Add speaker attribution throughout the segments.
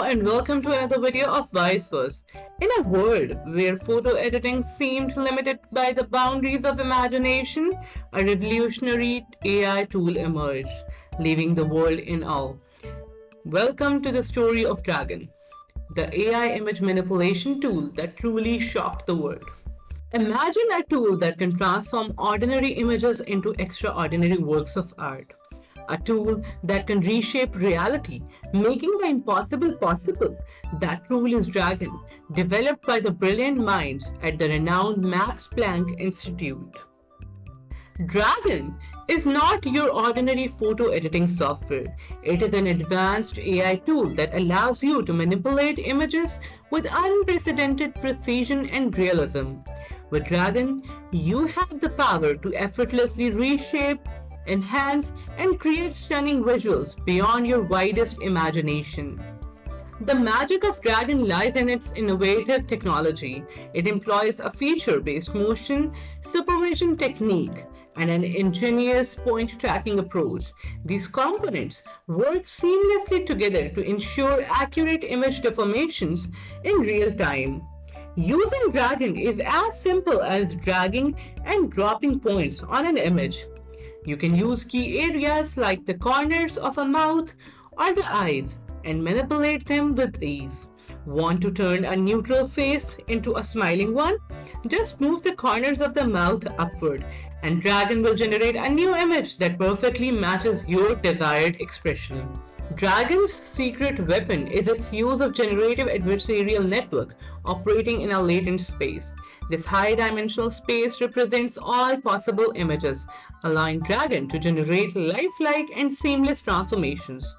Speaker 1: and welcome to another video of Vice Versa. In a world where photo editing seemed limited by the boundaries of imagination, a revolutionary AI tool emerged, leaving the world in awe. Welcome to the story of Draggan, the AI image manipulation tool that truly shocked the world. Imagine a tool that can transform ordinary images into extraordinary works of art. A tool that can reshape reality, making the impossible possible. That tool is Draggan, developed by the brilliant minds at the renowned Max Planck Institute. Draggan is not your ordinary photo editing software. It is an advanced AI tool that allows you to manipulate images with unprecedented precision and realism. With Draggan, you have the power to effortlessly reshape, enhance, and create stunning visuals beyond your widest imagination. The magic of Draggan lies in its innovative technology. It employs a feature-based motion supervision technique and an ingenious point tracking approach. These components work seamlessly together to ensure accurate image deformations in real time. Using Draggan is as simple as dragging and dropping points on an image. You can use key areas like the corners of a mouth or the eyes and manipulate them with ease. Want to turn a neutral face into a smiling one? Just move the corners of the mouth upward and Draggan will generate a new image that perfectly matches your desired expression. Draggan's secret weapon is its use of generative adversarial network operating in a latent space. This high-dimensional space represents all possible images, allowing Draggan to generate lifelike and seamless transformations.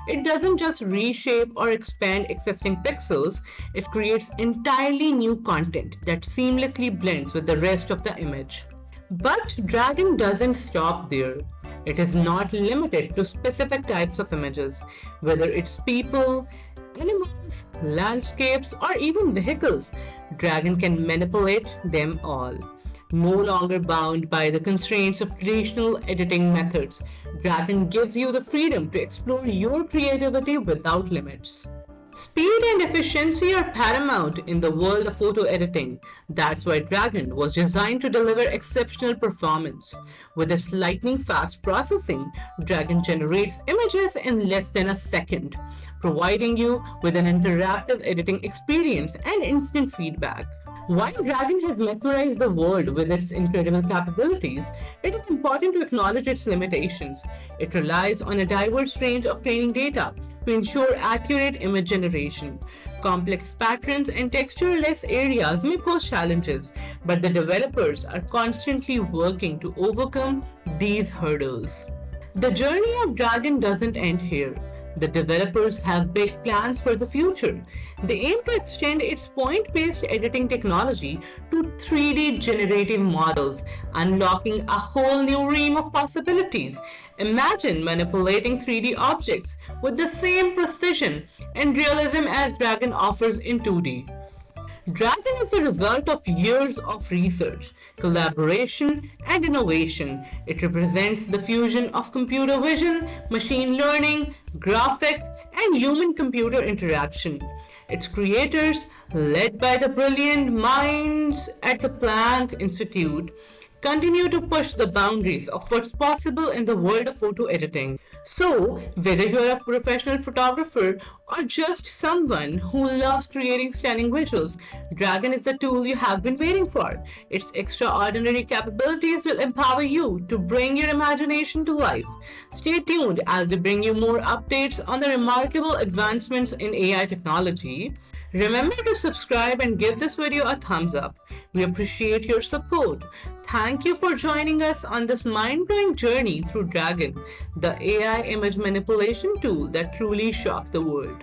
Speaker 1: It doesn't just reshape or expand existing pixels, it creates entirely new content that seamlessly blends with the rest of the image. But Draggan doesn't stop there. It is not limited to specific types of images, whether it's people, animals, landscapes, or even vehicles. Draggan can manipulate them all. No longer bound by the constraints of traditional editing methods, Draggan gives you the freedom to explore your creativity without limits. Speed and efficiency are paramount in the world of photo editing. That's why Draggan was designed to deliver exceptional performance. With its lightning-fast processing, Draggan generates images in less than a second, providing you with an interactive editing experience and instant feedback. While Draggan has mesmerized the world with its incredible capabilities, it is important to acknowledge its limitations. It relies on a diverse range of training data to ensure accurate image generation. Complex patterns and textureless areas may pose challenges, but the developers are constantly working to overcome these hurdles. The journey of Draggan doesn't end here. The developers have big plans for the future. They aim to extend its point-based editing technology to 3D generative models, unlocking a whole new realm of possibilities. Imagine manipulating 3D objects with the same precision and realism as Draggan offers in 2D. Draggan is the result of years of research, collaboration, and innovation. It represents the fusion of computer vision, machine learning, graphics, and human-computer interaction. Its creators, led by the brilliant minds at the Planck Institute, continue to push the boundaries of what's possible in the world of photo editing. So, whether you're a professional photographer or just someone who loves creating stunning visuals, Draggan is the tool you have been waiting for. Its extraordinary capabilities will empower you to bring your imagination to life. Stay tuned as we bring you more updates on the remarkable advancements in AI technology. Remember to subscribe and give this video a thumbs up. We appreciate your support. Thank you for joining us on this mind-blowing journey through Draggan, the AI image manipulation tool that truly shocked the world.